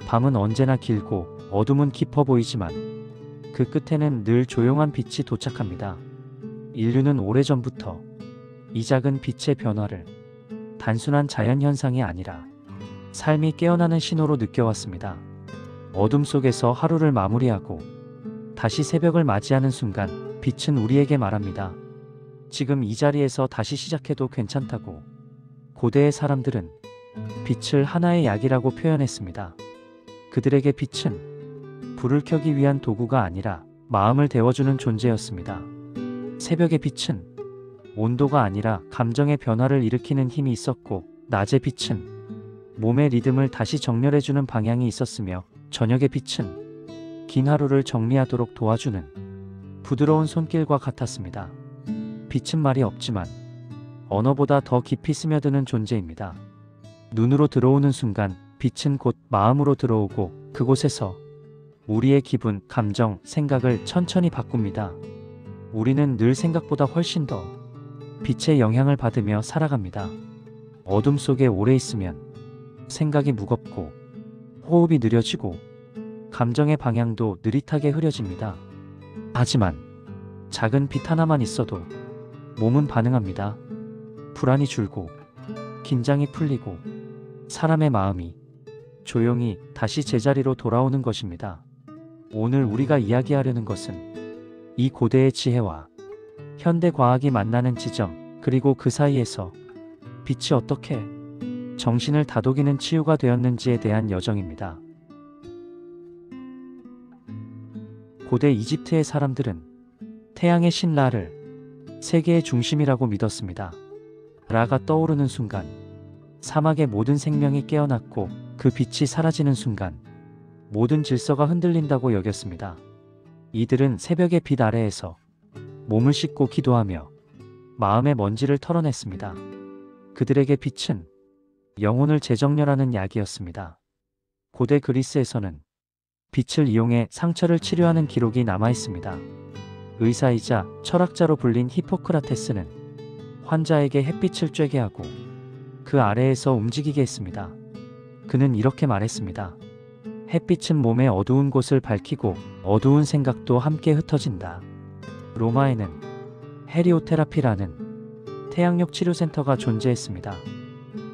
밤은 언제나 길고 어둠은 깊어 보이지만 그 끝에는 늘 조용한 빛이 도착합니다. 인류는 오래전부터 이 작은 빛의 변화를 단순한 자연현상이 아니라 삶이 깨어나는 신호로 느껴왔습니다. 어둠 속에서 하루를 마무리하고 다시 새벽을 맞이하는 순간 빛은 우리에게 말합니다. 지금 이 자리에서 다시 시작해도 괜찮다고. 고대의 사람들은 빛을 하나의 약이라고 표현했습니다. 그들에게 빛은 불을 켜기 위한 도구가 아니라 마음을 데워주는 존재였습니다. 새벽의 빛은 온도가 아니라 감정의 변화를 일으키는 힘이 있었고, 낮의 빛은 몸의 리듬을 다시 정렬해주는 방향이 있었으며, 저녁의 빛은 긴 하루를 정리하도록 도와주는 부드러운 손길과 같았습니다. 빛은 말이 없지만 언어보다 더 깊이 스며드는 존재입니다. 눈으로 들어오는 순간 빛은 곧 마음으로 들어오고, 그곳에서 우리의 기분, 감정, 생각을 천천히 바꿉니다. 우리는 늘 생각보다 훨씬 더 빛의 영향을 받으며 살아갑니다. 어둠 속에 오래 있으면 생각이 무겁고 호흡이 느려지고 감정의 방향도 느릿하게 흐려집니다. 하지만 작은 빛 하나만 있어도 몸은 반응합니다. 불안이 줄고 긴장이 풀리고 사람의 마음이 조용히 다시 제자리로 돌아오는 것입니다. 오늘 우리가 이야기하려는 것은 이 고대의 지혜와 현대 과학이 만나는 지점, 그리고 그 사이에서 빛이 어떻게 정신을 다독이는 치유가 되었는지에 대한 여정입니다. 고대 이집트의 사람들은 태양의 신 라를 세계의 중심이라고 믿었습니다. 라가 떠오르는 순간 사막의 모든 생명이 깨어났고, 그 빛이 사라지는 순간 모든 질서가 흔들린다고 여겼습니다. 이들은 새벽의 빛 아래에서 몸을 씻고 기도하며 마음의 먼지를 털어냈습니다. 그들에게 빛은 영혼을 재정렬하는 약이었습니다. 고대 그리스에서는 빛을 이용해 상처를 치료하는 기록이 남아있습니다. 의사이자 철학자로 불린 히포크라테스는 환자에게 햇빛을 쬐게 하고 그 아래에서 움직이게 했습니다. 그는 이렇게 말했습니다. 햇빛은 몸의 어두운 곳을 밝히고 어두운 생각도 함께 흩어진다. 로마에는 헤리오테라피라는 태양력 치료센터가 존재했습니다.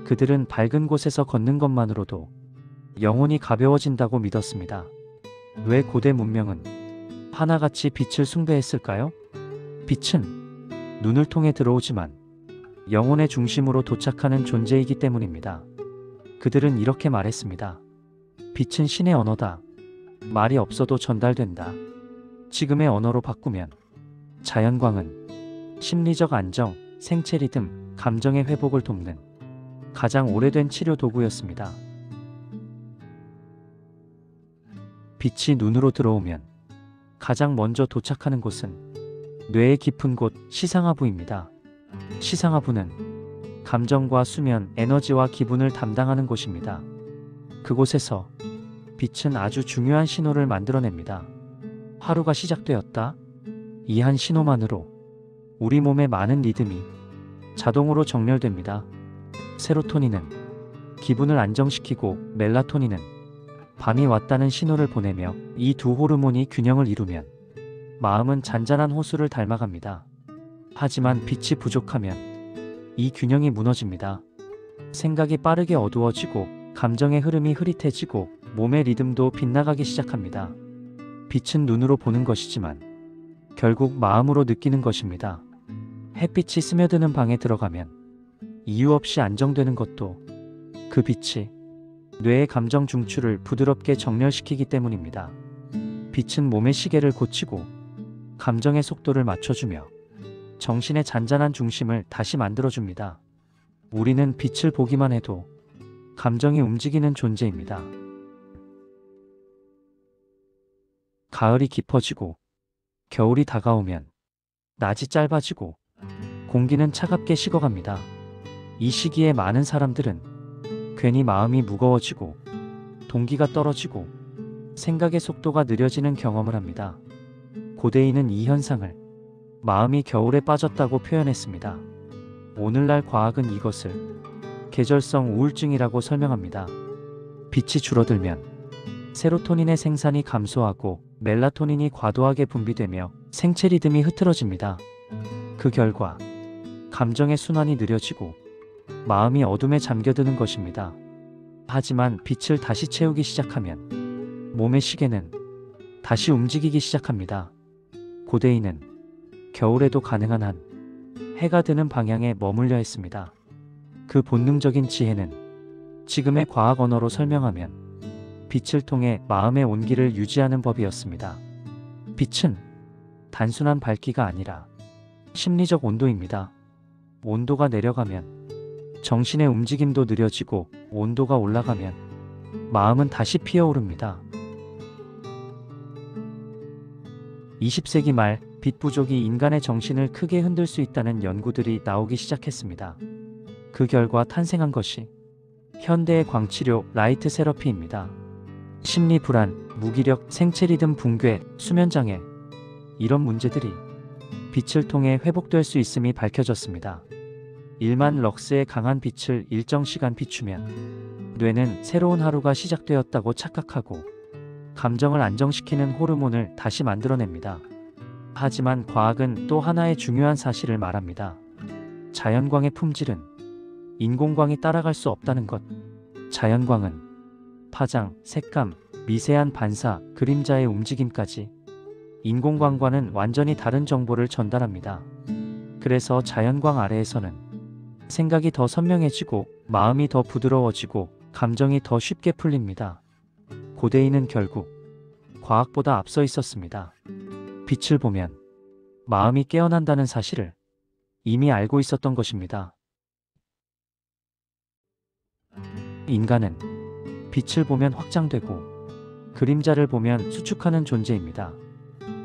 그들은 밝은 곳에서 걷는 것만으로도 영혼이 가벼워진다고 믿었습니다. 왜 고대 문명은 하나같이 빛을 숭배했을까요? 빛은 눈을 통해 들어오지만 영혼의 중심으로 도착하는 존재이기 때문입니다. 그들은 이렇게 말했습니다. 빛은 신의 언어다. 말이 없어도 전달된다. 지금의 언어로 바꾸면 자연광은 심리적 안정, 생체 리듬, 감정의 회복을 돕는 가장 오래된 치료 도구였습니다. 빛이 눈으로 들어오면 가장 먼저 도착하는 곳은 뇌의 깊은 곳, 시상하부입니다. 시상하부는 감정과 수면, 에너지와 기분을 담당하는 곳입니다. 그곳에서 빛은 아주 중요한 신호를 만들어냅니다. 하루가 시작되었다. 이 한 신호만으로 우리 몸의 많은 리듬이 자동으로 정렬됩니다. 세로토닌은 기분을 안정시키고, 멜라토닌은 밤이 왔다는 신호를 보내며, 이 두 호르몬이 균형을 이루면 마음은 잔잔한 호수를 닮아갑니다. 하지만 빛이 부족하면 이 균형이 무너집니다. 생각이 빠르게 어두워지고 감정의 흐름이 흐릿해지고 몸의 리듬도 빗나가기 시작합니다. 빛은 눈으로 보는 것이지만 결국 마음으로 느끼는 것입니다. 햇빛이 스며드는 방에 들어가면 이유 없이 안정되는 것도 그 빛이 뇌의 감정 중추를 부드럽게 정렬시키기 때문입니다. 빛은 몸의 시계를 고치고 감정의 속도를 맞춰주며 정신의 잔잔한 중심을 다시 만들어줍니다. 우리는 빛을 보기만 해도 감정이 움직이는 존재입니다. 가을이 깊어지고 겨울이 다가오면 낮이 짧아지고 공기는 차갑게 식어갑니다. 이 시기에 많은 사람들은 괜히 마음이 무거워지고 동기가 떨어지고 생각의 속도가 느려지는 경험을 합니다. 고대인은 이 현상을 마음이 겨울에 빠졌다고 표현했습니다. 오늘날 과학은 이것을 계절성 우울증이라고 설명합니다. 빛이 줄어들면 세로토닌의 생산이 감소하고 멜라토닌이 과도하게 분비되며 생체 리듬이 흐트러집니다. 그 결과 감정의 순환이 느려지고 마음이 어둠에 잠겨드는 것입니다. 하지만 빛을 다시 채우기 시작하면 몸의 시계는 다시 움직이기 시작합니다. 고대인은 겨울에도 가능한 한 해가 드는 방향에 머물려 했습니다. 그 본능적인 지혜는 지금의 과학 언어로 설명하면 빛을 통해 마음의 온기를 유지하는 법이었습니다. 빛은 단순한 밝기가 아니라 심리적 온도입니다. 온도가 내려가면 정신의 움직임도 느려지고 온도가 올라가면 마음은 다시 피어오릅니다. 20세기 말 빛 부족이 인간의 정신을 크게 흔들 수 있다는 연구들이 나오기 시작했습니다. 그 결과 탄생한 것이 현대의 광치료 라이트 세러피입니다. 심리 불안, 무기력, 생체 리듬 붕괴, 수면 장애 이런 문제들이 빛을 통해 회복될 수 있음이 밝혀졌습니다. 1만 럭스의 강한 빛을 일정 시간 비추면 뇌는 새로운 하루가 시작되었다고 착각하고 감정을 안정시키는 호르몬을 다시 만들어냅니다. 하지만 과학은 또 하나의 중요한 사실을 말합니다. 자연광의 품질은 인공광이 따라갈 수 없다는 것. 자연광은 파장, 색감, 미세한 반사, 그림자의 움직임까지 인공광과는 완전히 다른 정보를 전달합니다. 그래서 자연광 아래에서는 생각이 더 선명해지고 마음이 더 부드러워지고 감정이 더 쉽게 풀립니다. 고대인은 결국 과학보다 앞서 있었습니다. 빛을 보면 마음이 깨어난다는 사실을 이미 알고 있었던 것입니다. 인간은 빛을 보면 확장되고 그림자를 보면 수축하는 존재입니다.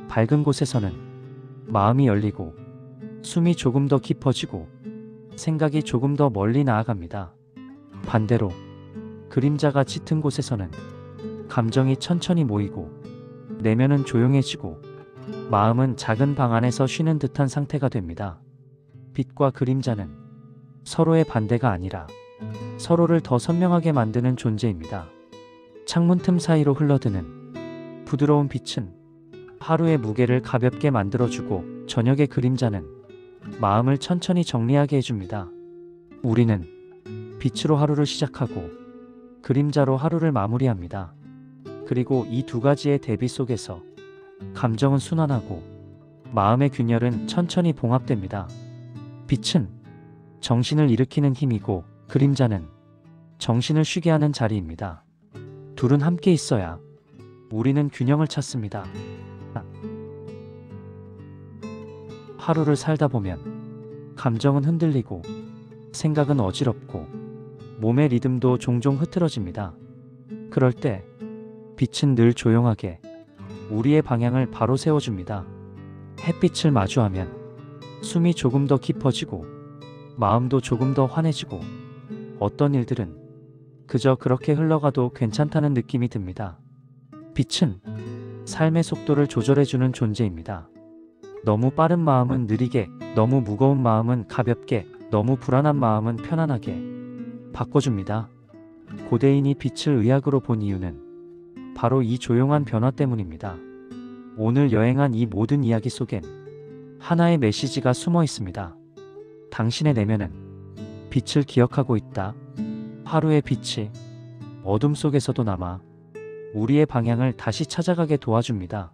밝은 곳에서는 마음이 열리고 숨이 조금 더 깊어지고 생각이 조금 더 멀리 나아갑니다. 반대로 그림자가 짙은 곳에서는 감정이 천천히 모이고 내면은 조용해지고 마음은 작은 방 안에서 쉬는 듯한 상태가 됩니다. 빛과 그림자는 서로의 반대가 아니라 서로를 더 선명하게 만드는 존재입니다. 창문 틈 사이로 흘러드는 부드러운 빛은 하루의 무게를 가볍게 만들어주고 저녁의 그림자는 마음을 천천히 정리하게 해줍니다. 우리는 빛으로 하루를 시작하고 그림자로 하루를 마무리합니다. 그리고 이 두 가지의 대비 속에서 감정은 순환하고 마음의 균열은 천천히 봉합됩니다. 빛은 정신을 일으키는 힘이고 그림자는 정신을 쉬게 하는 자리입니다. 둘은 함께 있어야 우리는 균형을 찾습니다. 하루를 살다 보면 감정은 흔들리고 생각은 어지럽고 몸의 리듬도 종종 흐트러집니다. 그럴 때 빛은 늘 조용하게 우리의 방향을 바로 세워줍니다. 햇빛을 마주하면 숨이 조금 더 깊어지고 마음도 조금 더 환해지고 어떤 일들은 그저 그렇게 흘러가도 괜찮다는 느낌이 듭니다. 빛은 삶의 속도를 조절해주는 존재입니다. 너무 빠른 마음은 느리게, 너무 무거운 마음은 가볍게, 너무 불안한 마음은 편안하게 바꿔줍니다. 고대인이 빛을 의학으로 본 이유는 바로 이 조용한 변화 때문입니다. 오늘 여행한 이 모든 이야기 속엔 하나의 메시지가 숨어 있습니다. 당신의 내면은 빛을 기억하고 있다. 하루의 빛이 어둠 속에서도 남아 우리의 방향을 다시 찾아가게 도와줍니다.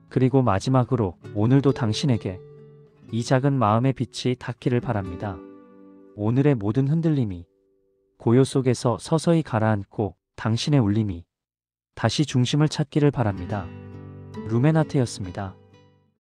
그리고 마지막으로 오늘도 당신에게 이 작은 마음의 빛이 닿기를 바랍니다. 오늘의 모든 흔들림이 고요 속에서 서서히 가라앉고 당신의 울림이 다시 중심을 찾기를 바랍니다. 루멘하트였습니다.